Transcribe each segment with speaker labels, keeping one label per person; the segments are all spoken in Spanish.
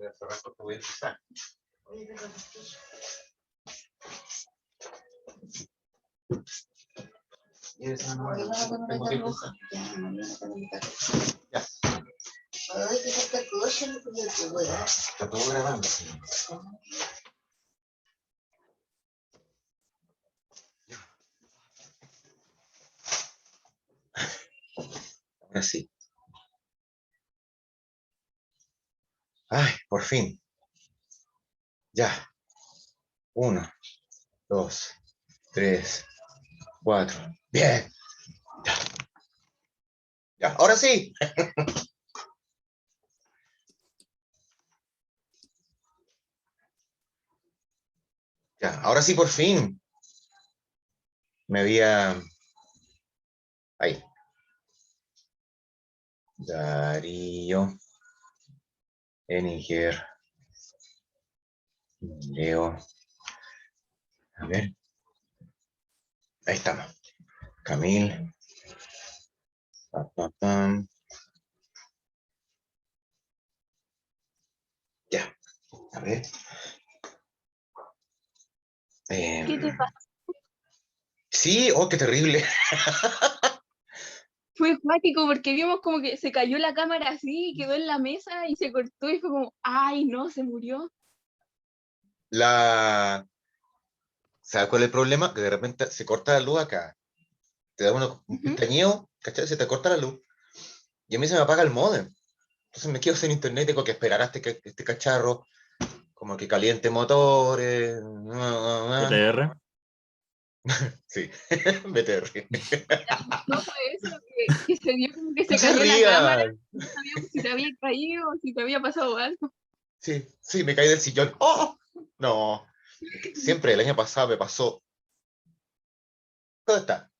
Speaker 1: Voy a cerrar porque voy a empezar.
Speaker 2: Oye, pero pastillas.
Speaker 1: Y esa no,
Speaker 2: Oye,
Speaker 1: tengo que
Speaker 2: no,
Speaker 1: empezar.
Speaker 2: ya, no, ya.
Speaker 1: Ya.
Speaker 2: Ay, qué falta cosa, no puedo jugar.
Speaker 1: Está todo grabando. Ahora sí. Ay, por fin. Ya. 1, 2, 3, 4. Bien. Ya. Ya. Ahora sí. Ya. Ahora sí, por fin. Me había... Ahí. Darío. Eniger. Leo. A ver. Ahí estamos. Camil. Pam, pam, pam. Ya. A ver.
Speaker 3: ¿Qué te pasa?
Speaker 1: Sí, oh, qué terrible.
Speaker 3: Fue cuático porque vimos como que se cayó la cámara así, quedó en la mesa y se cortó y fue como, ay, no, se murió.
Speaker 1: ¿Sabes cuál es el problema? Que de repente se corta la luz acá. Te da un pestañeo, ¿cachai? Se te corta la luz. Y a mí se me apaga el módem. Entonces me quedo sin internet, tengo que esperar hasta que este cacharro como que caliente motores.
Speaker 4: BTR.
Speaker 1: Sí, BTR.
Speaker 3: No fue eso, que se vio como que se
Speaker 1: No se
Speaker 3: cayó la cámara,
Speaker 1: rían.
Speaker 3: no sabíamos si te había caído o si te había pasado algo.
Speaker 1: Sí, sí, me caí del sillón. ¡Oh! No. Siempre el año pasado me pasó. ¿Dónde está?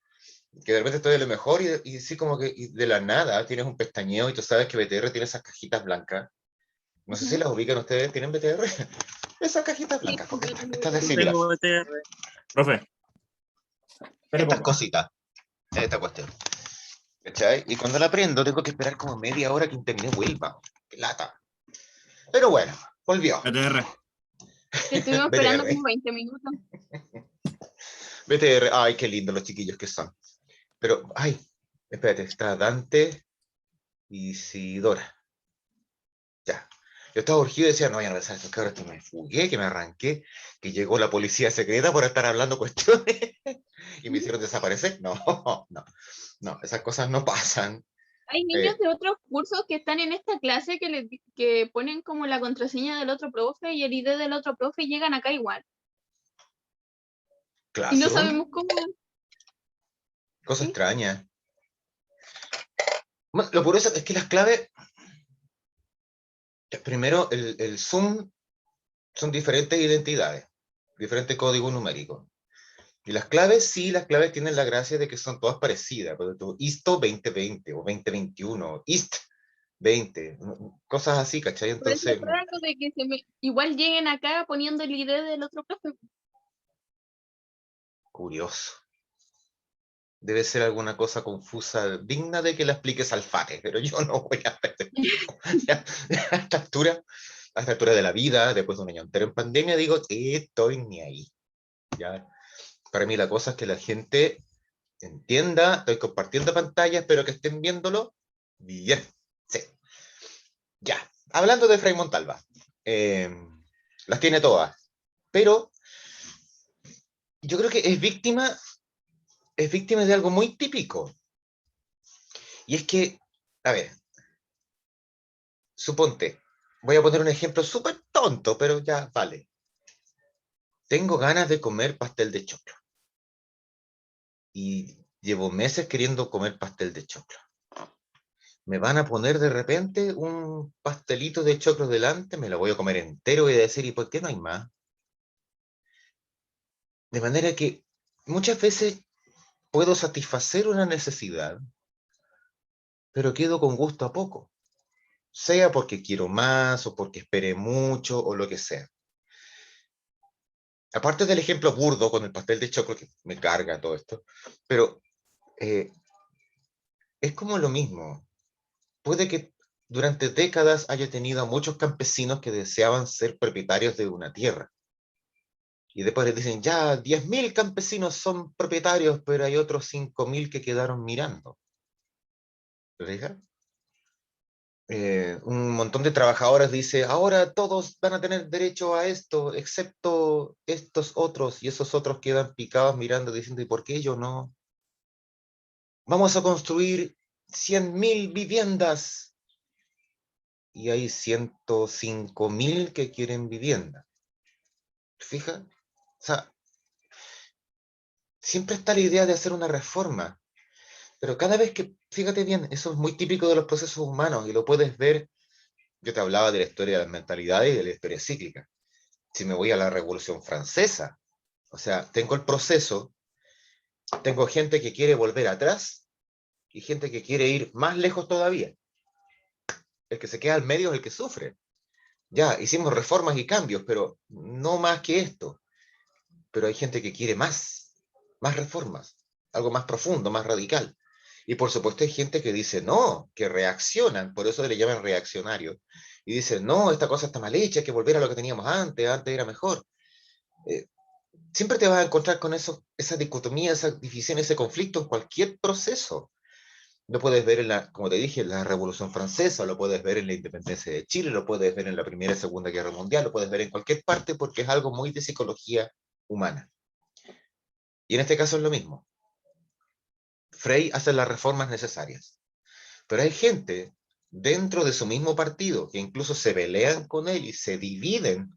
Speaker 1: Que de repente estoy de lo mejor y sí como que y de la nada tienes un pestañeo y tú sabes que BTR tiene esas cajitas blancas. No sé si las ubican ustedes, ¿tienen BTR? Esas cajitas
Speaker 3: Sí,
Speaker 1: blancas, porque
Speaker 3: yo tengo
Speaker 1: estas
Speaker 3: que-
Speaker 1: adhesivas,
Speaker 4: Tengo BTR. Profe. Espere
Speaker 1: estas
Speaker 4: poco.
Speaker 1: cositas, esta cuestión. ¿Cachai? Y cuando la prendo tengo que esperar como media hora que internet vuelva. ¡Qué lata! Pero bueno, volvió.
Speaker 4: BTR.
Speaker 3: que estuvimos esperando como
Speaker 1: BTR.
Speaker 3: 20 minutos.
Speaker 1: BTR. Ay, qué lindo los chiquillos que son. Pero, ay, espérate, está Dante y Isidora. Ya. Yo estaba urgido y decía, no vayan a pensar estos cabros que me fugué, que me arranqué, que llegó la policía secreta por estar hablando cuestiones y me hicieron desaparecer. No, no, no, esas cosas no pasan.
Speaker 3: Hay niños de otros cursos que están en esta clase que ponen como la contraseña del otro profe y el ID del otro profe y llegan acá igual. Y no
Speaker 1: Classroom,
Speaker 3: sabemos cómo.
Speaker 1: cosa
Speaker 3: ¿Sí?
Speaker 1: extraña. Bueno, lo curioso es que las claves, primero, el Zoom son diferentes identidades, diferentes códigos numéricos. Y las claves, sí, las claves tienen la gracia de que son todas parecidas. Por ejemplo, ISTO 2020 o 2021, IST 20, cosas así, ¿cachai?
Speaker 3: Por eso es
Speaker 1: Entonces,
Speaker 3: raro de que igual lleguen acá poniendo el ID del otro profe.
Speaker 1: curioso. Debe ser alguna cosa confusa, digna de que la expliques al FATE, pero yo no voy a ver. Ya, a esta altura de la vida, después de un año entero en pandemia, digo, estoy ni ahí. ¿Ya? Para mí la cosa es que la gente entienda, estoy compartiendo pantalla, espero que estén viéndolo. Bien, sí. Ya, hablando de Fray Montalva, las tiene todas, pero yo creo que es víctima de algo muy típico. Y es que, a ver, suponte, voy a poner un ejemplo súper tonto, pero ya vale. Tengo ganas de comer pastel de choclo. Y llevo meses queriendo comer pastel de choclo. Me van a poner de repente un pastelito de choclo delante, me lo voy a comer entero y voy a decir, ¿y por qué no hay más? De manera que muchas veces puedo satisfacer una necesidad, pero quedo con gusto a poco. Sea porque quiero más, o porque esperé mucho, o lo que sea. Aparte del ejemplo burdo con el pastel de choclo, que me carga todo esto, pero es como lo mismo. Puede que durante décadas haya tenido a muchos campesinos que deseaban ser propietarios de una tierra. Y después les dicen, ya, 10.000 campesinos son propietarios, pero hay otros 5.000 que quedaron mirando. ¿Te fijas? Un montón de trabajadores dice, ahora todos van a tener derecho a esto, excepto estos otros, y esos otros quedan picados mirando, diciendo, ¿y por qué yo no? Vamos a construir 100.000 viviendas, y hay 105.000 que quieren vivienda. ¿Te fijas? O sea, siempre está la idea de hacer una reforma, pero cada vez que, fíjate bien, eso es muy típico de los procesos humanos, y lo puedes ver. Yo te hablaba de la historia de las mentalidades y de la historia cíclica. Si me voy a la Revolución Francesa, o sea, tengo el proceso, tengo gente que quiere volver atrás y gente que quiere ir más lejos todavía. El que se queda al medio es el que sufre. Ya, hicimos reformas y cambios, pero no más que esto. Pero hay gente que quiere más reformas, algo más profundo, más radical. Y por supuesto hay gente que dice no, que reaccionan, por eso le llaman reaccionario. Y dicen, no, esta cosa está mal hecha, hay que volver a lo que teníamos antes era mejor. Siempre te vas a encontrar con eso, esa dicotomía, esa división, ese conflicto en cualquier proceso. Lo puedes ver como te dije, en la Revolución Francesa, lo puedes ver en la independencia de Chile, lo puedes ver en la Primera y Segunda Guerra Mundial, lo puedes ver en cualquier parte porque es algo muy de psicología humana. Y en este caso es lo mismo. Frey hace las reformas necesarias. Pero hay gente dentro de su mismo partido que incluso se pelean con él y se dividen.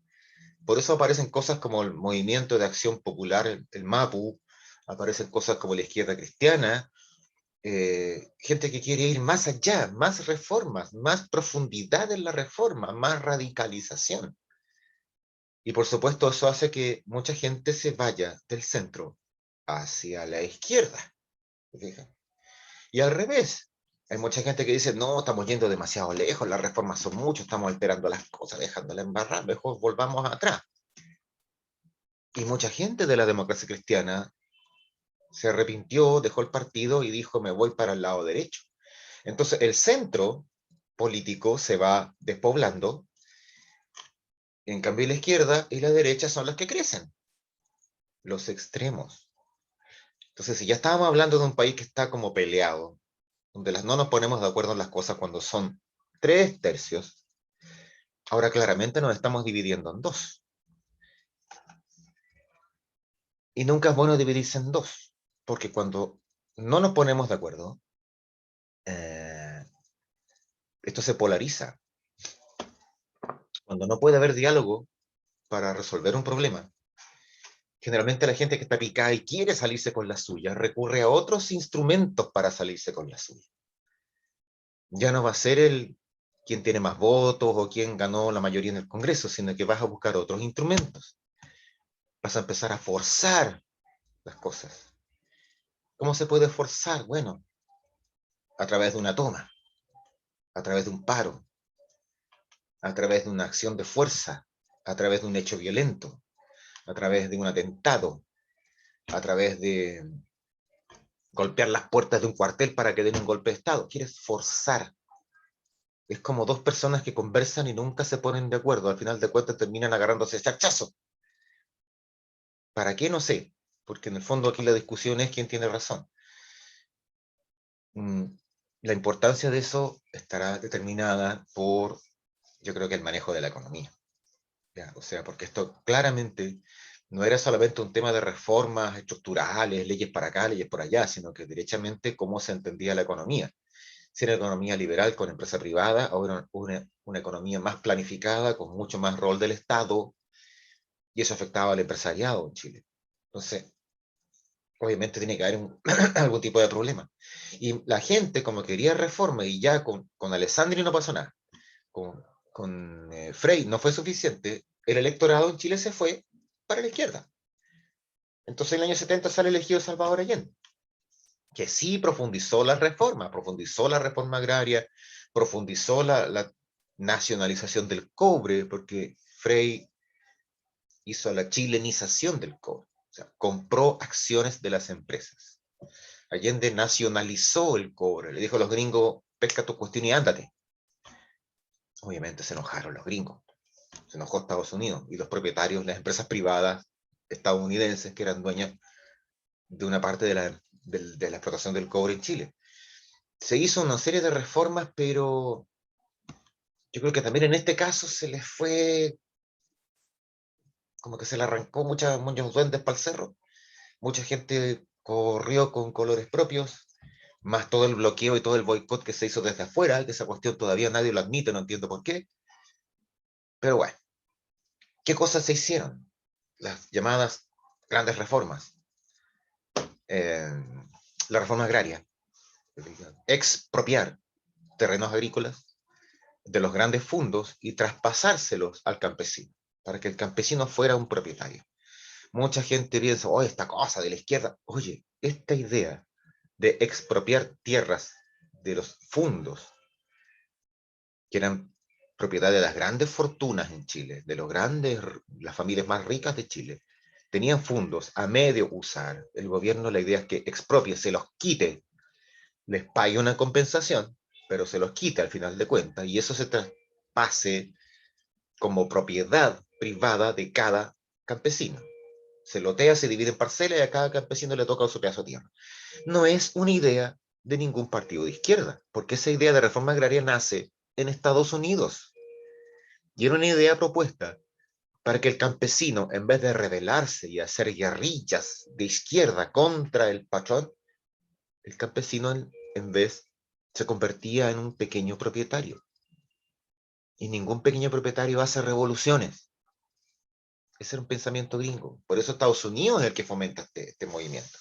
Speaker 1: Por eso aparecen cosas como el Movimiento de Acción Popular, el MAPU, aparecen cosas como la izquierda cristiana, gente que quiere ir más allá, más reformas, más profundidad en la reforma, más radicalización. Y por supuesto eso hace que mucha gente se vaya del centro hacia la izquierda. ¿Se fijan? Y al revés, hay mucha gente que dice, no, estamos yendo demasiado lejos, las reformas son mucho, estamos alterando las cosas, dejándolas embarrar, mejor volvamos atrás. Y mucha gente de la democracia cristiana se arrepintió, dejó el partido y dijo, me voy para el lado derecho. Entonces el centro político se va despoblando, en cambio la izquierda y la derecha son las que crecen, los extremos. Entonces si ya estábamos hablando de un país que está como peleado, donde no nos ponemos de acuerdo en las cosas cuando son 3/3, ahora claramente nos estamos dividiendo en dos. Y nunca es bueno dividirse en dos, porque cuando no nos ponemos de acuerdo, esto se polariza. Cuando no puede haber diálogo para resolver un problema, generalmente la gente que está picada y quiere salirse con la suya recurre a otros instrumentos para salirse con la suya. Ya no va a ser quien tiene más votos o quien ganó la mayoría en el Congreso, sino que vas a buscar otros instrumentos. Vas a empezar a forzar las cosas. ¿Cómo se puede forzar? Bueno, a través de una toma, a través de un paro, a través de una acción de fuerza, a través de un hecho violento, a través de un atentado, a través de golpear las puertas de un cuartel para que den un golpe de Estado. Quieres forzar. Es como dos personas que conversan y nunca se ponen de acuerdo. Al final de cuentas terminan agarrándose chachazo. ¿Para qué? No sé. Porque en el fondo aquí la discusión es quién tiene razón. La importancia de eso estará determinada por, yo creo que el manejo de la economía. ¿Ya? O sea, porque esto claramente no era solamente un tema de reformas estructurales, leyes para acá, leyes por allá, sino que derechamente cómo se entendía la economía. Si era una economía liberal con empresa privada, o era una economía más planificada, con mucho más rol del Estado, y eso afectaba al empresariado en Chile. Entonces, obviamente tiene que haber algún tipo de problema. Y la gente, como quería reforma, y ya con Alessandri no pasó nada, con Frey no fue suficiente, el electorado en Chile se fue para la izquierda. Entonces en el año 70 sale elegido Salvador Allende, que sí profundizó la reforma agraria, profundizó la nacionalización del cobre, porque Frey hizo la chilenización del cobre, o sea, compró acciones de las empresas. Allende nacionalizó el cobre, le dijo a los gringos, pesca tu cuestión y ándate. Obviamente se enojaron los gringos, se enojó Estados Unidos y los propietarios, las empresas privadas estadounidenses que eran dueñas de una parte de la explotación del cobre en Chile. Se hizo una serie de reformas, pero yo creo que también en este caso se les fue, como que se le arrancó muchos duendes para el cerro. Mucha gente corrió con colores propios, más todo el bloqueo y todo el boicot que se hizo desde afuera, que esa cuestión todavía nadie lo admite, no entiendo por qué. Pero bueno, ¿qué cosas se hicieron? Las llamadas grandes reformas. La reforma agraria. Expropiar terrenos agrícolas de los grandes fondos y traspasárselos al campesino, para que el campesino fuera un propietario. Mucha gente piensa, oh, esta cosa de la izquierda. Oye, esta idea de expropiar tierras de los fondos, que eran propiedad de las grandes fortunas en Chile, de las familias más ricas de Chile, tenían fondos a medio usar. El gobierno, la idea es que expropie, se los quite, les pague una compensación, pero se los quite al final de cuentas, y eso se traspase como propiedad privada de cada campesino. Se lotea, se divide en parcelas y a cada campesino le toca su pedazo de tierra. No es una idea de ningún partido de izquierda, porque esa idea de reforma agraria nace en Estados Unidos. Y era una idea propuesta para que el campesino, en vez de rebelarse y hacer guerrillas de izquierda contra el patrón, el campesino en vez se convertía en un pequeño propietario. Y ningún pequeño propietario hace revoluciones. Ese era un pensamiento gringo. Por eso Estados Unidos es el que fomenta este movimiento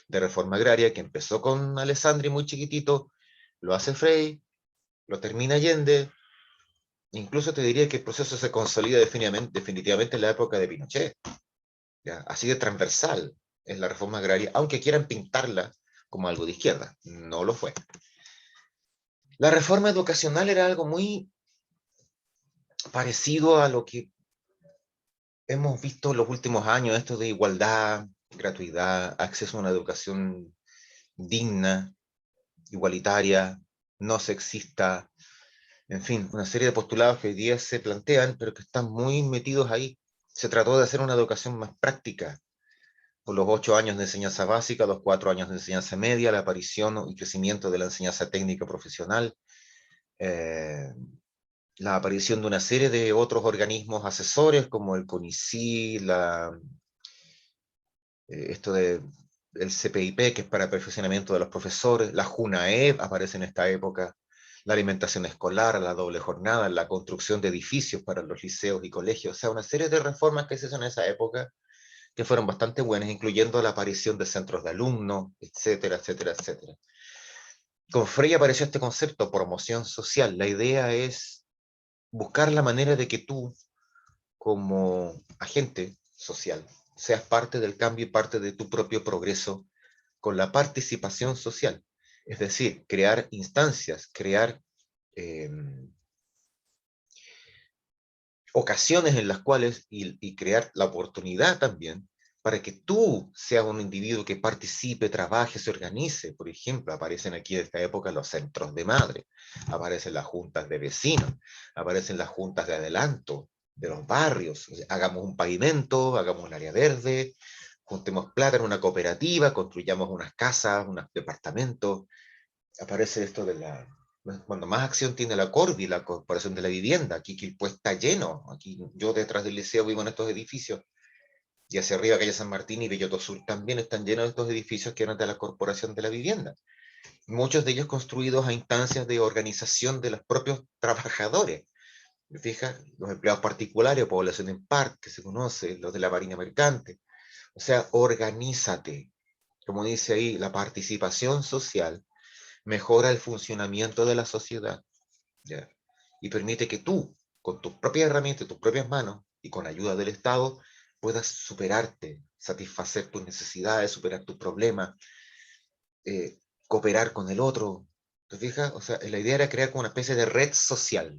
Speaker 1: de reforma agraria que empezó con Alessandri muy chiquitito, lo hace Frey, lo termina Allende. Incluso te diría que el proceso se consolida definitivamente en la época de Pinochet. ¿Ya? Así de transversal es la reforma agraria, aunque quieran pintarla como algo de izquierda. No lo fue. La reforma educacional era algo muy parecido a lo que hemos visto en los últimos años, esto de igualdad, gratuidad, acceso a una educación digna, igualitaria, no sexista, en fin, una serie de postulados que hoy día se plantean, pero que están muy metidos ahí. Se trató de hacer una educación más práctica, por los 8 años de enseñanza básica, los 4 años de enseñanza media, la aparición y crecimiento de la enseñanza técnica profesional, eh, la aparición de una serie de otros organismos asesores como el CONICI, esto de el CPIP, que es para perfeccionamiento de los profesores, la JUNAEP aparece en esta época, la alimentación escolar, la doble jornada, la construcción de edificios para los liceos y colegios, o sea, una serie de reformas que se hicieron en esa época que fueron bastante buenas, incluyendo la aparición de centros de alumnos, etcétera, etcétera, etcétera. Con Frey apareció este concepto, promoción social. La idea es buscar la manera de que tú, como agente social, seas parte del cambio y parte de tu propio progreso con la participación social. Es decir, crear instancias, crear ocasiones en las cuales, y crear la oportunidad también, para que tú seas un individuo que participe, trabaje, se organice. Por ejemplo, aparecen aquí en esta época los centros de madre, aparecen las juntas de vecinos, aparecen las juntas de adelanto de los barrios. O sea, hagamos un pavimento, hagamos un área verde, juntemos plata en una cooperativa, construyamos unas casas, unos departamentos. Aparece esto de cuando más acción tiene la Corvi, la Corporación de la Vivienda. Aquí Quilpué está lleno. Aquí yo detrás del liceo vivo en estos edificios. Y hacia arriba, calle San Martín y Belloto Sur también están llenos de estos edificios que eran de la Corporación de la Vivienda. Muchos de ellos construidos a instancias de organización de los propios trabajadores. ¿Me fijas? Los empleados particulares, población en par, que se conoce, los de la Marina Mercante. O sea, organízate. Como dice ahí, la participación social mejora el funcionamiento de la sociedad, ¿ya? Y permite que tú, con tus propias herramientas, tus propias manos, y con ayuda del Estado, puedas superarte, satisfacer tus necesidades, superar tus problemas, cooperar con el otro. ¿Te fijas? O sea, la idea era crear como una especie de red social,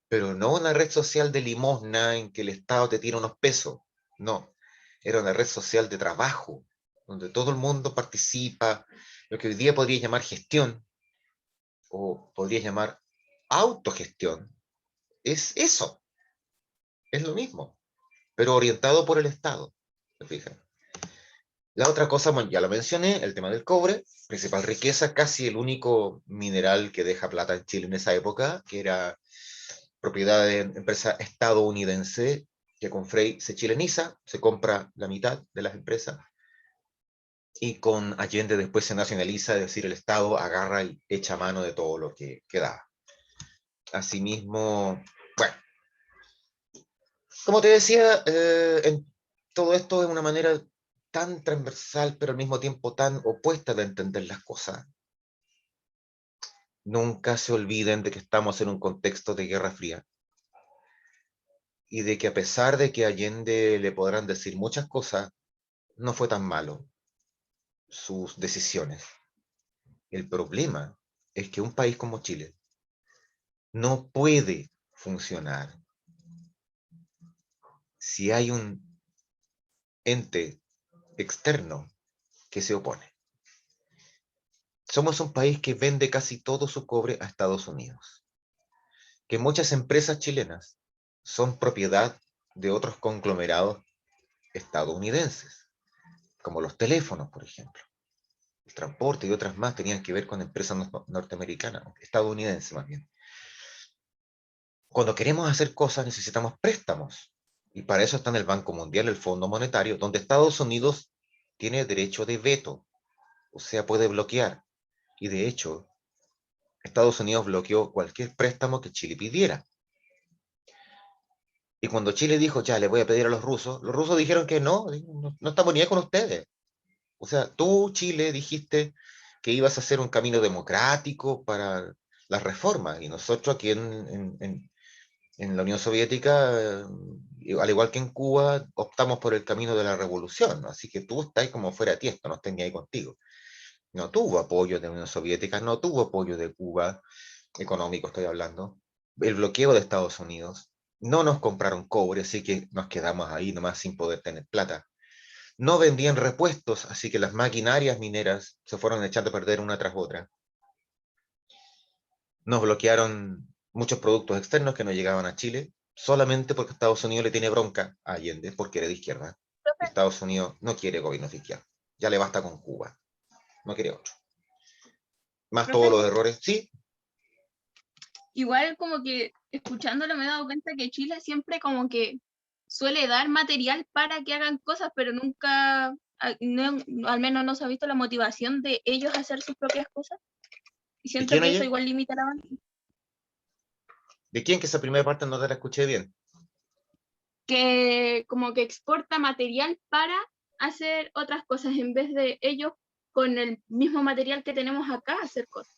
Speaker 1: pero no una red social de limosna en que el Estado te tira unos pesos, no, era una red social de trabajo, donde todo el mundo participa, lo que hoy día podría llamar gestión, o podría llamar autogestión, es eso, es lo mismo, pero orientado por el Estado, ¿se fijan? La otra cosa, bueno, ya lo mencioné, el tema del cobre, principal riqueza, casi el único mineral que deja plata en Chile en esa época, que era propiedad de empresa estadounidense, que con Frey se chileniza, se compra la mitad de las empresas, y con Allende después se nacionaliza, es decir, el Estado agarra y echa mano de todo lo que quedaba. Asimismo, bueno, como te decía, todo esto es una manera tan transversal, pero al mismo tiempo tan opuesta de entender las cosas. Nunca se olviden de que estamos en un contexto de Guerra Fría y de que a pesar de que a Allende le podrán decir muchas cosas, no fue tan malo sus decisiones. El problema es que un país como Chile no puede funcionar si hay un ente externo que se opone. Somos un país que vende casi todo su cobre a Estados Unidos, que muchas empresas chilenas son propiedad de otros conglomerados estadounidenses, como los teléfonos, por ejemplo. El transporte y otras más tenían que ver con empresas norteamericanas, estadounidenses más bien. Cuando queremos hacer cosas necesitamos préstamos, y para eso están el Banco Mundial, el Fondo Monetario, donde Estados Unidos tiene derecho de veto, o sea, puede bloquear. Y de hecho, Estados Unidos bloqueó cualquier préstamo que Chile pidiera. Y cuando Chile dijo, ya, le voy a pedir a los rusos dijeron que no, no estamos ni ahí con ustedes. O sea, tú, Chile, dijiste que ibas a hacer un camino democrático para las reformas, y nosotros aquí en la Unión Soviética, al igual que en Cuba, optamos por el camino de la revolución, ¿no? Así que tú estás como fuera de tiesto, no estás ni ahí contigo. No tuvo apoyo de la Unión Soviética, no tuvo apoyo de Cuba, económico estoy hablando, el bloqueo de Estados Unidos, no nos compraron cobre, así que nos quedamos ahí nomás sin poder tener plata. No vendían repuestos, así que las maquinarias mineras se fueron echando a perder una tras otra. Nos bloquearon muchos productos externos que no llegaban a Chile, solamente porque Estados Unidos le tiene bronca a Allende, porque era de izquierda. Y Estados Unidos no quiere gobiernos de izquierda. Ya le basta con Cuba. No quiere otro. Más todos
Speaker 3: Profe,
Speaker 1: los errores. Sí,
Speaker 3: igual como que escuchándolo me he dado cuenta que Chile siempre como que suele dar material para que hagan cosas, pero nunca, al menos no se ha visto la motivación de ellos a hacer sus propias cosas. Y
Speaker 1: ¿de
Speaker 3: siento
Speaker 1: quién
Speaker 3: que eso
Speaker 1: oye?
Speaker 3: igual limita el avance.
Speaker 1: ¿De quién? Que esa primera parte no te la escuché bien.
Speaker 3: Que como que exporta material para hacer otras cosas en vez de ellos con el mismo material que tenemos acá hacer cosas.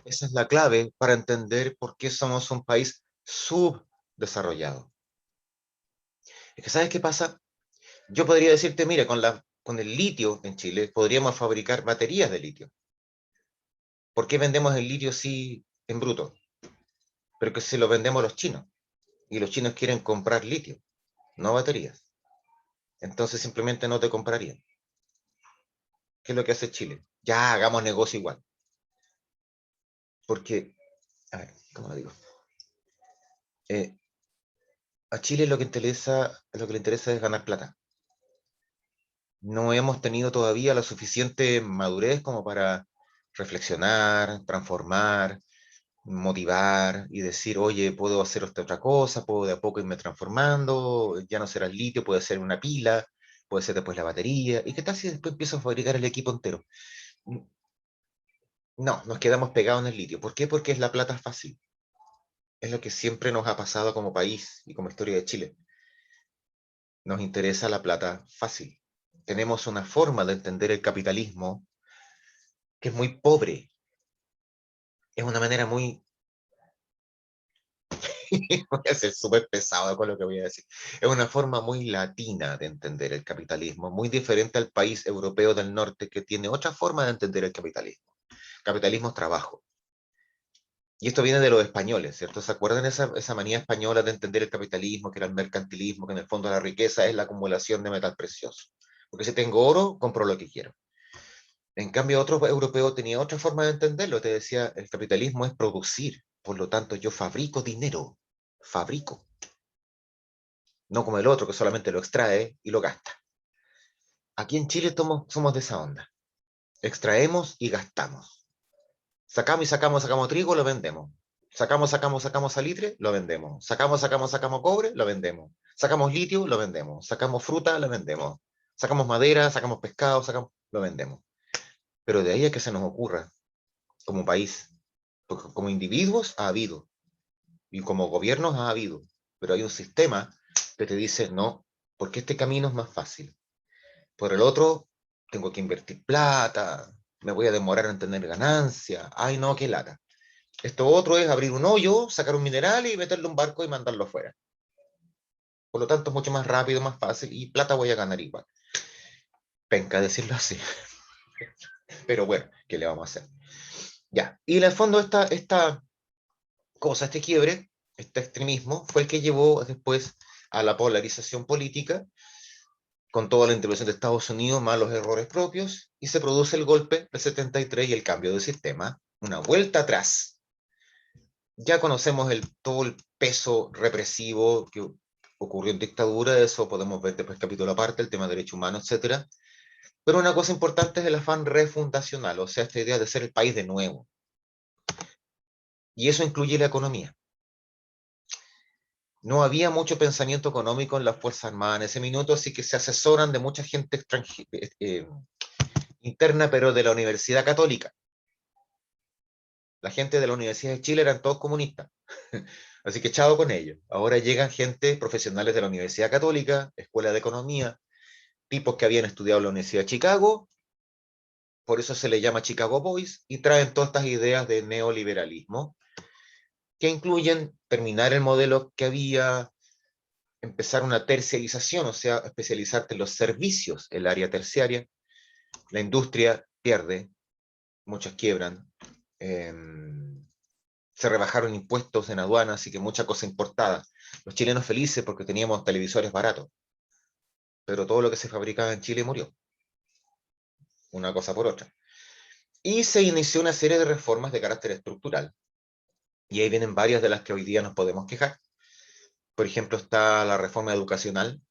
Speaker 1: Esa es la clave para entender por qué somos un país subdesarrollado. Es que, ¿sabes qué pasa? Yo podría decirte, mira, con el litio en Chile podríamos fabricar baterías de litio. ¿Por qué vendemos el litio sí en bruto? Pero que se lo vendemos a los chinos. Y los chinos quieren comprar litio, no baterías. Entonces simplemente no te comprarían. ¿Qué es lo que hace Chile? Ya hagamos negocio igual. Porque, a ver, ¿cómo lo digo? A Chile lo que le interesa es ganar plata. No hemos tenido todavía la suficiente madurez como para reflexionar, transformar, motivar y decir, oye, puedo hacer esta otra cosa, puedo de a poco irme transformando, ya no será el litio, puede ser una pila, puede ser después la batería, ¿y qué tal si después empiezo a fabricar el equipo entero? No, nos quedamos pegados en el litio. ¿Por qué? Porque es la plata fácil. Es lo que siempre nos ha pasado como país y como historia de Chile. Nos interesa la plata fácil. Tenemos una forma de entender el capitalismo que es muy pobre. Es una manera muy... voy a ser súper pesado con lo que voy a decir. Es una forma muy latina de entender el capitalismo, muy diferente al país europeo del norte que tiene otra forma de entender el capitalismo. Capitalismo es trabajo. Y esto viene de los españoles, ¿cierto? ¿Se acuerdan esa manía española de entender el capitalismo, que era el mercantilismo, que en el fondo la riqueza es la acumulación de metal precioso? Porque si tengo oro, compro lo que quiero. En cambio, otro europeo tenía otra forma de entenderlo. Te decía, el capitalismo es producir, Por lo tanto, yo fabrico dinero. Fabrico. No como el otro que solamente lo extrae y lo gasta. Aquí en Chile somos de esa onda. Extraemos y gastamos. Sacamos y sacamos trigo, lo vendemos. Sacamos salitre, lo vendemos. Sacamos cobre, lo vendemos. Sacamos litio, lo vendemos. Sacamos fruta, lo vendemos. Sacamos madera, sacamos pescado, lo vendemos. Pero de ahí a que se nos ocurra, como país, porque como individuos ha habido, y como gobiernos ha habido, pero hay un sistema que te dice, no, porque este camino es más fácil. Por el otro, tengo que invertir plata, me voy a demorar en tener ganancia. Ay, no, qué lata. Esto otro es abrir un hoyo, sacar un mineral y meterle un barco y mandarlo afuera. Por lo tanto, es mucho más rápido, más fácil y plata voy a ganar igual. Penca decirlo así. Pero bueno, ¿qué le vamos a hacer? Ya. Y en el fondo esta cosa, este quiebre, este extremismo, fue el que llevó después a la polarización política, con toda la intervención de Estados Unidos, más los errores propios, y se produce el golpe del 73 y el cambio de sistema, una vuelta atrás. Ya conocemos todo el peso represivo que ocurrió en dictadura, eso podemos ver después capítulo aparte, el tema de derechos humanos, etc. Pero una cosa importante es el afán refundacional, o sea, esta idea de ser el país de nuevo. Y eso incluye la economía. No había mucho pensamiento económico en las Fuerzas Armadas en ese minuto, así que se asesoran de mucha gente interna, pero de la Universidad Católica. La gente de la Universidad de Chile eran todos comunistas, así que echado con ellos. Ahora llegan gente, profesionales de la Universidad Católica, Escuela de Economía, tipos que habían estudiado en la Universidad de Chicago, por eso se le llama Chicago Boys, y traen todas estas ideas de neoliberalismo, que incluyen terminar el modelo que había, empezar una terciarización, o sea, especializarte en los servicios, el área terciaria. La industria pierde, muchas quiebran, se rebajaron impuestos en aduanas, así que mucha cosa importada. Los chilenos felices porque teníamos televisores baratos, pero todo lo que se fabricaba en Chile murió, una cosa por otra. Y se inició una serie de reformas de carácter estructural, y ahí vienen varias de las que hoy día nos podemos quejar. Por ejemplo, está la reforma educacional,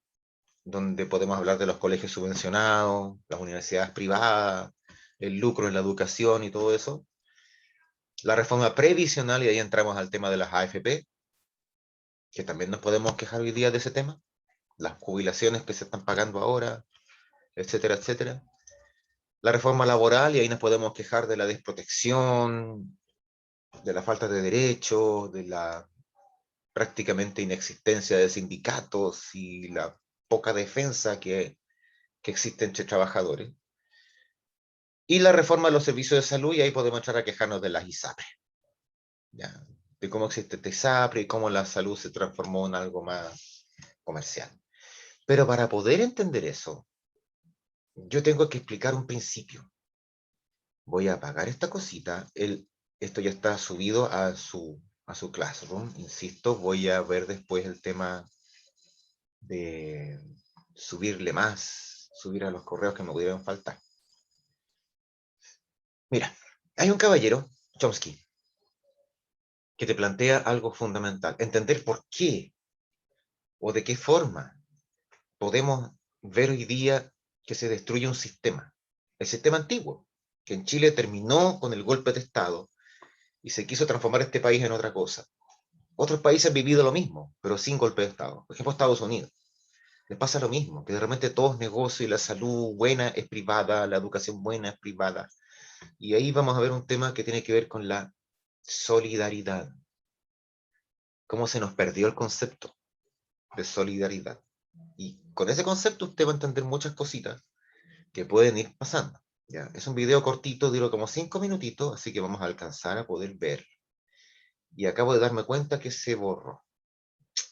Speaker 1: donde podemos hablar de los colegios subvencionados, las universidades privadas, el lucro en la educación y todo eso. La reforma previsional, y ahí entramos al tema de las AFP, que también nos podemos quejar hoy día de ese tema, las jubilaciones que se están pagando ahora, etcétera, etcétera. La reforma laboral, y ahí nos podemos quejar de la desprotección, de la falta de derechos, de la prácticamente inexistencia de sindicatos y la poca defensa que existe entre trabajadores. Y la reforma de los servicios de salud, y ahí podemos entrar a quejarnos de las ISAPRE. ¿Ya? De cómo existe este ISAPRE y cómo la salud se transformó en algo más comercial. Pero para poder entender eso, yo tengo que explicar un principio. Voy a apagar esta cosita. Esto ya está subido a su Classroom. Insisto, voy a ver después el tema de subirle más, subir a los correos que me pudieran faltar. Mira, hay un caballero, Chomsky, que te plantea algo fundamental. Entender por qué o de qué forma podemos ver hoy día que se destruye un sistema. El sistema antiguo, que en Chile terminó con el golpe de Estado y se quiso transformar este país en otra cosa. Otros países han vivido lo mismo, pero sin golpe de Estado. Por ejemplo, Estados Unidos. Les pasa lo mismo, que de repente todo es negocio y la salud buena es privada, la educación buena es privada. Y ahí vamos a ver un tema que tiene que ver con la solidaridad. Cómo se nos perdió el concepto de solidaridad. Y con ese concepto usted va a entender muchas cositas que pueden ir pasando. ¿Ya? Es un video cortito, dura como 5 minutitos, así que vamos a alcanzar a poder ver. Y acabo de darme cuenta que se borró.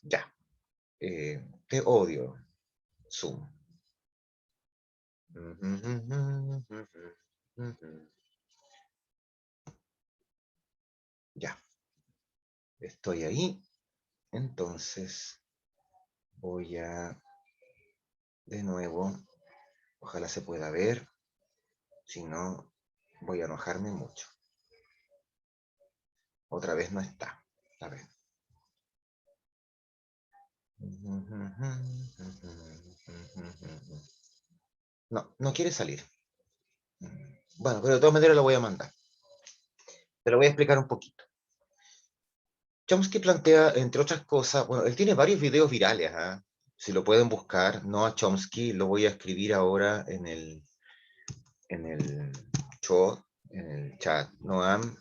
Speaker 1: Ya. Te odio, Zoom. Ya. Estoy ahí. Entonces voy a, de nuevo, ojalá se pueda ver. Si no, voy a enojarme mucho. Otra vez no está. A ver. No, no quiere salir. Bueno, pero de todas maneras lo voy a mandar. Te lo voy a explicar un poquito. Chomsky plantea, entre otras cosas, bueno, él tiene varios videos virales, ¿ah? Si lo pueden buscar, Noam Chomsky, lo voy a escribir ahora en el chat. Noam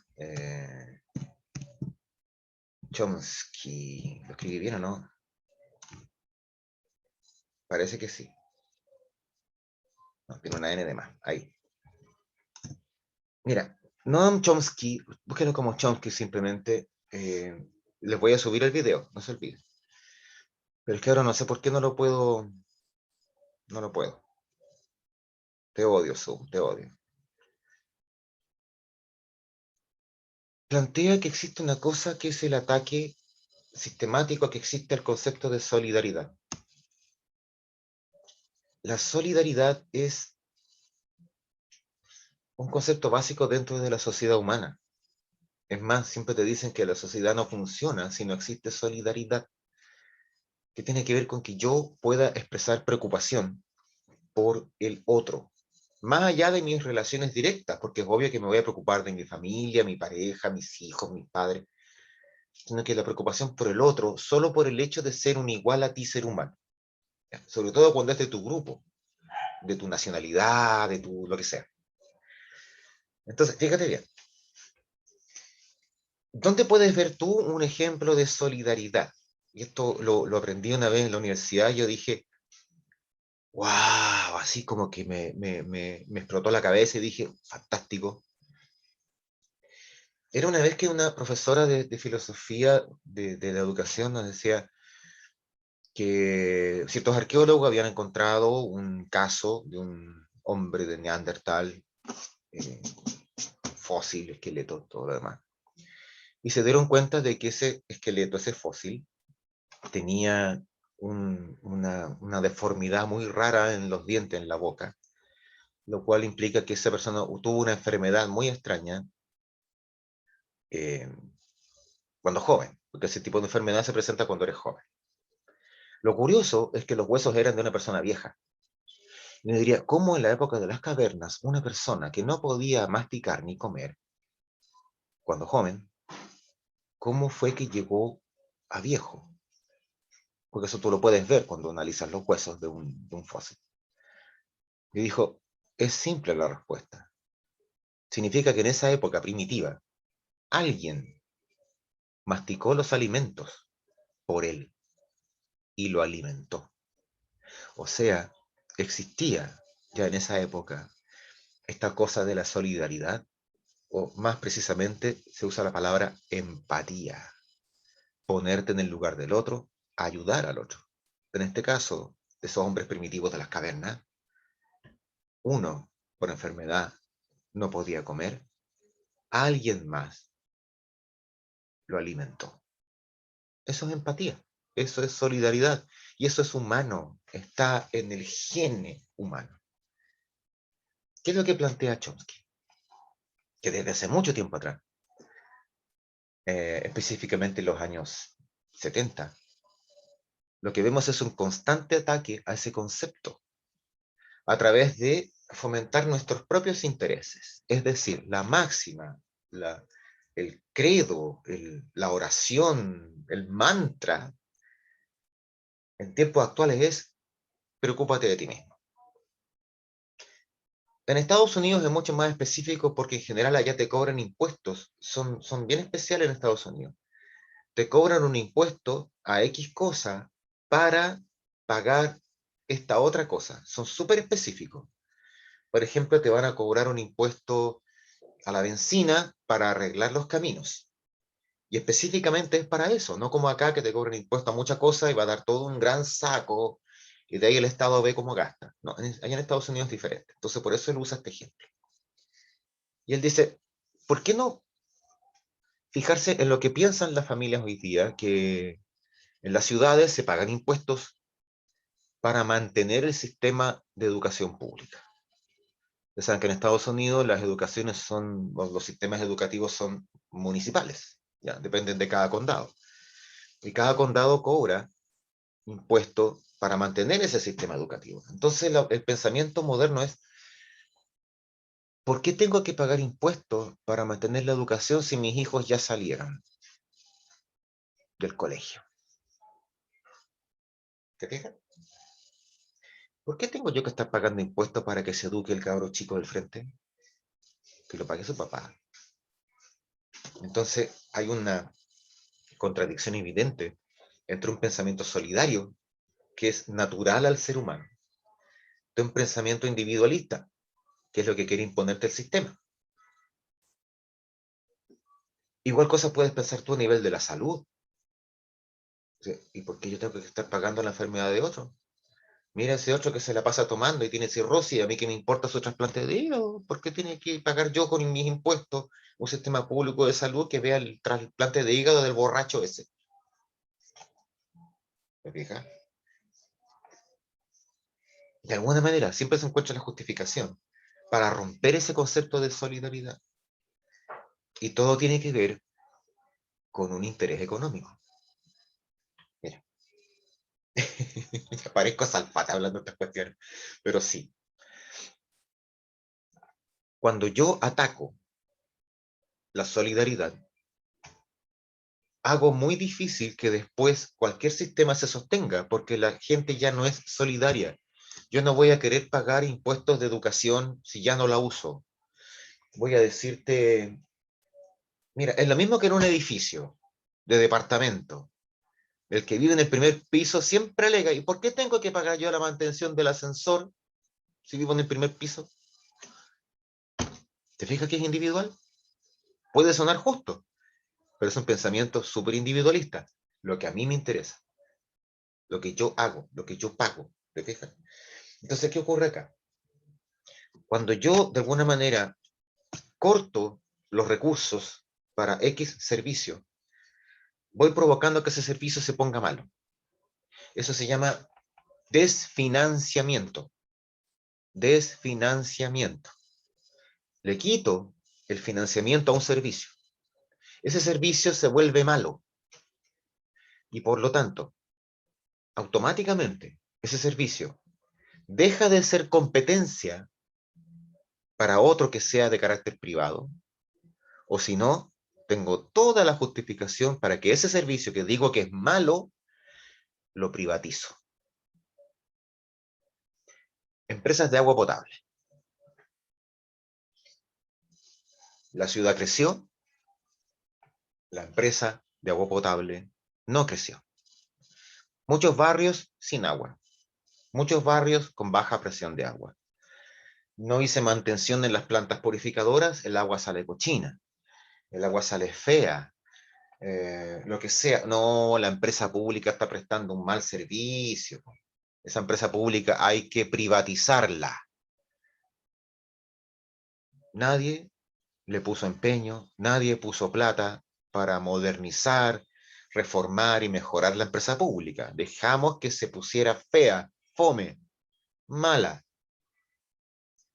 Speaker 1: Chomsky. ¿Lo escribí bien o no? Parece que sí. No, tiene una N de más. Ahí. Mira, Noam Chomsky, búsquenlo como Chomsky simplemente. Les voy a subir el video, no se olviden. Pero es que ahora no sé por qué no lo puedo. No lo puedo. Te odio, Zoom, te odio. Plantea que existe una cosa que es el ataque sistemático que existe al concepto de solidaridad. La solidaridad es un concepto básico dentro de la sociedad humana. Es más, siempre te dicen que la sociedad no funciona si no existe solidaridad, que tiene que ver con que yo pueda expresar preocupación por el otro, más allá de mis relaciones directas, porque es obvio que me voy a preocupar de mi familia, mi pareja, mis hijos, mis padres, sino que la preocupación por el otro, solo por el hecho de ser un igual a ti ser humano, sobre todo cuando es de tu grupo, de tu nacionalidad, de tu lo que sea. Entonces, fíjate bien, ¿dónde puedes ver tú un ejemplo de solidaridad? Y esto lo aprendí una vez en la universidad, y yo dije, wow, así como que me explotó la cabeza y dije, fantástico. Era una vez que una profesora de filosofía de la educación nos decía que ciertos arqueólogos habían encontrado un caso de un hombre de Neandertal, fósil, esqueleto, todo lo demás. Y se dieron cuenta de que ese esqueleto, ese fósil, tenía una deformidad muy rara en los dientes, en la boca, lo cual implica que esa persona tuvo una enfermedad muy extraña cuando joven, porque ese tipo de enfermedad se presenta cuando eres joven. Lo curioso es que los huesos eran de una persona vieja. Y me diría, ¿cómo en la época de las cavernas una persona que no podía masticar ni comer, cuando joven, cómo fue que llegó a viejo? Porque eso tú lo puedes ver cuando analizas los huesos de un fósil. Y dijo, es simple la respuesta. Significa que en esa época primitiva, alguien masticó los alimentos por él y lo alimentó. O sea, existía ya en esa época esta cosa de la solidaridad, o más precisamente se usa la palabra empatía, ponerte en el lugar del otro, ayudar al otro. En este caso, esos hombres primitivos de las cavernas, uno por enfermedad no podía comer, alguien más lo alimentó. Eso es empatía, eso es solidaridad, y eso es humano, está en el gene humano. ¿Qué es lo que plantea Chomsky? Que desde hace mucho tiempo atrás, específicamente en los años 70, lo que vemos es un constante ataque a ese concepto, a través de fomentar nuestros propios intereses. Es decir, la máxima, el credo, la oración, el mantra, en tiempos actuales es, preocúpate de ti mismo. En Estados Unidos es mucho más específico porque en general allá te cobran impuestos, son bien especiales en Estados Unidos. Te cobran un impuesto a X cosa para pagar esta otra cosa. Son súper específicos. Por ejemplo, te van a cobrar un impuesto a la benzina para arreglar los caminos. Y específicamente es para eso, no como acá que te cobran impuesto a muchas cosas y va a dar todo un gran saco y de ahí el Estado ve cómo gasta. No, allá en Estados Unidos es diferente. Entonces por eso él usa este ejemplo. Y él dice, ¿por qué no fijarse en lo que piensan las familias hoy día, que en las ciudades se pagan impuestos para mantener el sistema de educación pública? Ustedes saben que en Estados Unidos las educaciones los sistemas educativos son municipales, Ya, dependen de cada condado. Y cada condado cobra impuestos para mantener ese sistema educativo. Entonces, el pensamiento moderno es, ¿por qué tengo que pagar impuestos para mantener la educación si mis hijos ya salieron del colegio? ¿Te fijas? ¿Por qué tengo yo que estar pagando impuestos para que se eduque el cabro chico del frente? Que lo pague su papá. Entonces, hay una contradicción evidente entre un pensamiento solidario, que es natural al ser humano, de un pensamiento individualista, que es lo que quiere imponerte el sistema. Igual cosa puedes pensar tú a nivel de la salud. ¿Y por qué yo tengo que estar pagando la enfermedad de otro? Mira ese otro que se la pasa tomando y tiene cirrosis, a mí que me importa su trasplante de hígado, ¿por qué tiene que pagar yo con mis impuestos un sistema público de salud que vea el trasplante de hígado del borracho ese? ¿Me fijas? De alguna manera, siempre se encuentra la justificación para romper ese concepto de solidaridad. Y todo tiene que ver con un interés económico. Mira, parezco Salfate hablando de estas cuestiones, pero sí. Cuando yo ataco la solidaridad, hago muy difícil que después cualquier sistema se sostenga, porque la gente ya no es solidaria. Yo no voy a querer pagar impuestos de educación si ya no la uso. Voy a decirte, mira, es lo mismo que en un edificio de departamento. El que vive en el primer piso siempre alega, ¿y por qué tengo que pagar yo la mantención del ascensor si vivo en el primer piso? ¿Te fijas que es individual? Puede sonar justo, pero es un pensamiento súper individualista. Lo que a mí me interesa, lo que yo hago, lo que yo pago. ¿Te fijas? Entonces, ¿qué ocurre acá? Cuando yo, de alguna manera, corto los recursos para X servicio, voy provocando que ese servicio se ponga malo. Eso se llama desfinanciamiento. Desfinanciamiento. Le quito el financiamiento a un servicio. Ese servicio se vuelve malo. Y por lo tanto, automáticamente, ese servicio deja de ser competencia para otro que sea de carácter privado, o si no, tengo toda la justificación para que ese servicio que digo que es malo, lo privatizo. Empresas de agua potable. La ciudad creció, la empresa de agua potable no creció. Muchos barrios sin agua, muchos barrios con baja presión de agua. No hice mantención en las plantas purificadoras, el agua sale cochina, el agua sale fea, lo que sea. No, la empresa pública está prestando un mal servicio. Esa empresa pública hay que privatizarla. Nadie le puso empeño, nadie puso plata para modernizar, reformar y mejorar la empresa pública. Dejamos que se pusiera fea, fome, mala.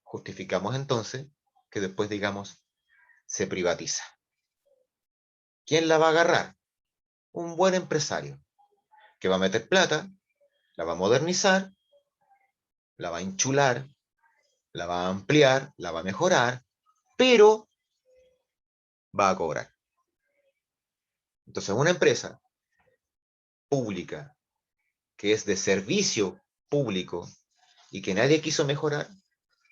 Speaker 1: Justificamos entonces que después digamos se privatiza. ¿Quién la va a agarrar? Un buen empresario que va a meter plata, la va a modernizar, la va a enchular, la va a ampliar, la va a mejorar, pero va a cobrar. Entonces, una empresa pública que es de servicio público y que nadie quiso mejorar,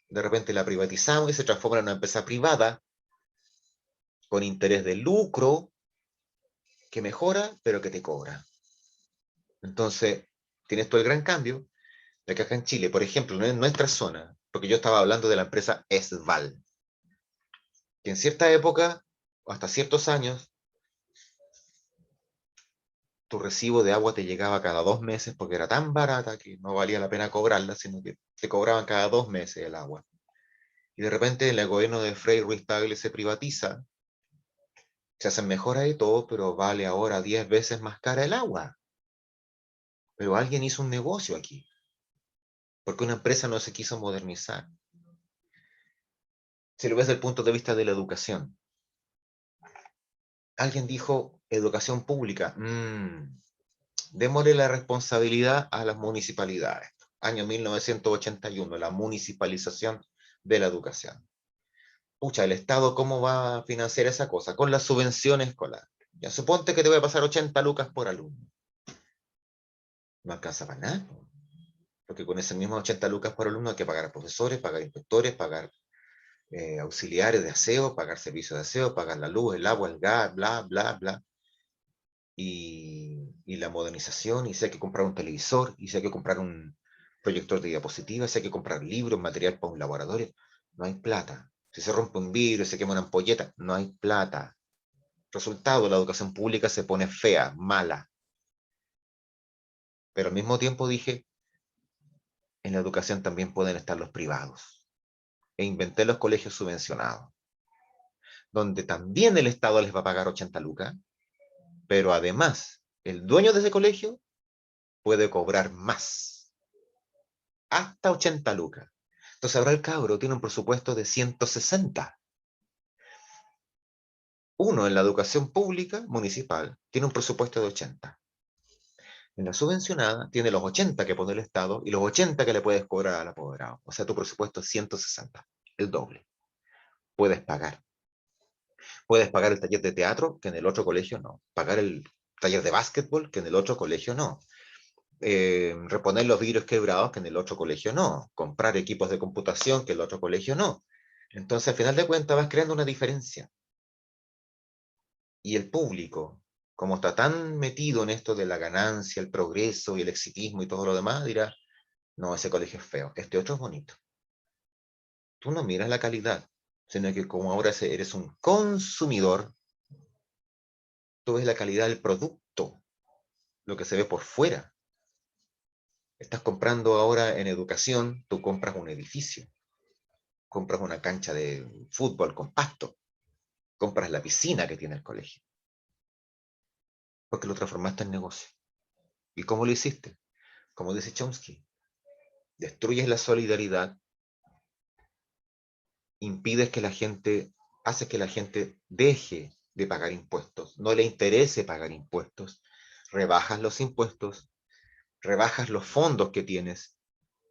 Speaker 1: de repente la privatizamos y se transforma en una empresa privada con interés de lucro que mejora, pero que te cobra. Entonces, tienes todo el gran cambio de que acá en Chile, por ejemplo, en nuestra zona, porque yo estaba hablando de la empresa Esval, que en cierta época, o hasta ciertos años, tu recibo de agua te llegaba cada 2 meses porque era tan barata que no valía la pena cobrarla, sino que te cobraban cada 2 meses el agua. Y de repente el gobierno de Frei Ruiz Tagle se privatiza, se hacen mejoras y todo, pero vale ahora 10 veces más cara el agua. Pero alguien hizo un negocio aquí, porque una empresa no se quiso modernizar. Si lo ves desde el punto de vista de la educación, Alguien dijo educación pública. Démosle la responsabilidad a las municipalidades. Año 1981, la municipalización de la educación. Pucha, el Estado, ¿cómo va a financiar esa cosa? Con la subvención escolar. Ya suponte que te voy a pasar 80 lucas por alumno. No alcanza para nada. Porque con esas mismas 80 lucas por alumno hay que pagar a profesores, pagar inspectores, pagar auxiliares de aseo, pagar servicios de aseo, pagar la luz, el agua, el gas, bla, bla, bla. Y la modernización, y si hay que comprar un televisor, y si hay que comprar un proyector de diapositivas, si hay que comprar libros, material para un laboratorio, no hay plata. Si se rompe un vidrio, se quema una ampolleta, no hay plata. Resultado, la educación pública se pone fea, mala. Pero al mismo tiempo dije, en la educación también pueden estar los privados. E inventé los colegios subvencionados, donde también el Estado les va a pagar 80 lucas, pero además, el dueño de ese colegio puede cobrar más, hasta 80 lucas. Entonces ahora el cabro tiene un presupuesto de 160. Uno en la educación pública municipal tiene un presupuesto de 80. En la subvencionada tiene los 80 que pone el Estado y los 80 que le puedes cobrar al apoderado. O sea, tu presupuesto es 160, el doble. Puedes pagar. Puedes pagar el taller de teatro, que en el otro colegio no. Pagar el taller de básquetbol, que en el otro colegio no. Reponer los vidrios quebrados, que en el otro colegio no. Comprar equipos de computación, que en el otro colegio no. Entonces, al final de cuentas, vas creando una diferencia. Y el público, como está tan metido en esto de la ganancia, el progreso y el exitismo y todo lo demás, dirá, no, ese colegio es feo, este otro es bonito. Tú no miras la calidad, sino que como ahora eres un consumidor, tú ves la calidad del producto, lo que se ve por fuera. Estás comprando ahora en educación, tú compras un edificio, compras una cancha de fútbol con pasto, compras la piscina que tiene el colegio, porque lo transformaste en negocio. ¿Y cómo lo hiciste? Como dice Chomsky, destruyes la solidaridad, impides que la gente, haces que la gente deje de pagar impuestos, no le interese pagar impuestos, rebajas los impuestos, rebajas los fondos que tienes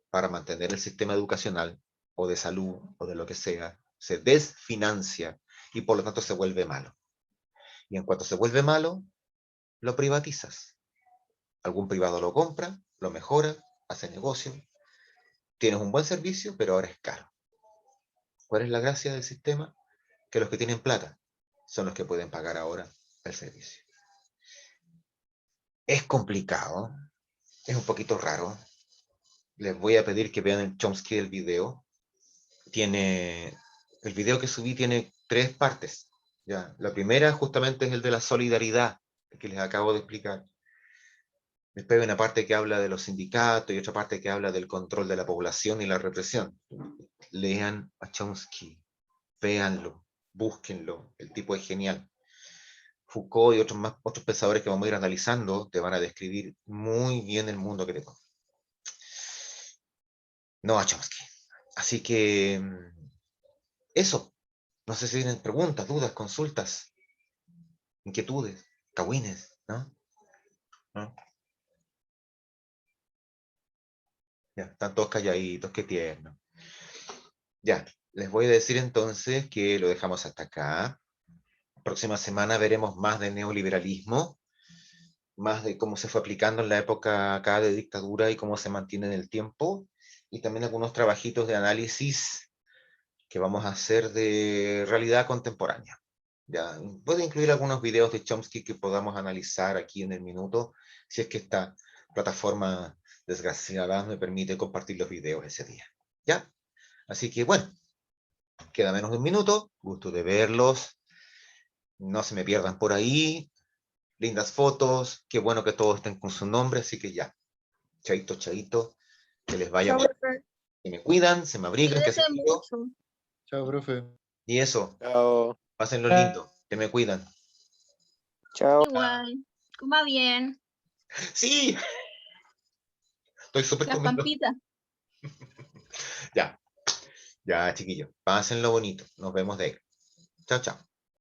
Speaker 1: para mantener el sistema educacional o de salud o de lo que sea, se desfinancia y por lo tanto se vuelve malo. Y en cuanto se vuelve malo, lo privatizas. Algún privado lo compra, lo mejora, hace negocio, tienes un buen servicio, pero ahora es caro. ¿Cuál es la gracia del sistema? Que los que tienen plata son los que pueden pagar ahora el servicio. Es complicado, es un poquito raro. Les voy a pedir que vean el Chomsky del video. El video que subí tiene 3 partes. ¿Ya? La primera justamente es el de la solidaridad, que les acabo de explicar. Después hay una parte que habla de los sindicatos y otra parte que habla del control de la población y la represión. Lean a Chomsky, véanlo, búsquenlo, el tipo es genial. Foucault y otros pensadores que vamos a ir analizando te van a describir muy bien el mundo que te toca. No a Chomsky. Así que eso. No sé si tienen preguntas, dudas, consultas, inquietudes, cagüines, ¿no? ¿No? Ya, están todos calladitos, qué tierno. Ya, les voy a decir entonces que lo dejamos hasta acá. Próxima semana veremos más de neoliberalismo, más de cómo se fue aplicando en la época acá de dictadura y cómo se mantiene en el tiempo, y también algunos trabajitos de análisis que vamos a hacer de realidad contemporánea. Ya, puedo incluir algunos videos de Chomsky que podamos analizar aquí en el minuto, si es que esta plataforma desgraciada me permite compartir los videos ese día. ¿Ya? Así que bueno, queda menos de un minuto, gusto de verlos, no se me pierdan por ahí, lindas fotos, qué bueno que todos estén con su nombre, así que ya, chaito, chaito, que les vaya
Speaker 3: Chao,
Speaker 1: bien,
Speaker 3: profe.
Speaker 1: que me cuidan, se me abrigan, que
Speaker 3: Cuídese
Speaker 1: hace frío,
Speaker 3: mucho.
Speaker 5: Chao, profe.
Speaker 1: y eso,
Speaker 6: Chao.
Speaker 1: pásenlo lindo, que me cuidan.
Speaker 6: Chao.
Speaker 3: Igual. Coma bien.
Speaker 1: Sí, estoy súper
Speaker 3: Las
Speaker 1: comiendo.
Speaker 3: pampitas.
Speaker 1: Ya, ya, chiquillos, pásenlo bonito, nos vemos de ahí. Chao, chao.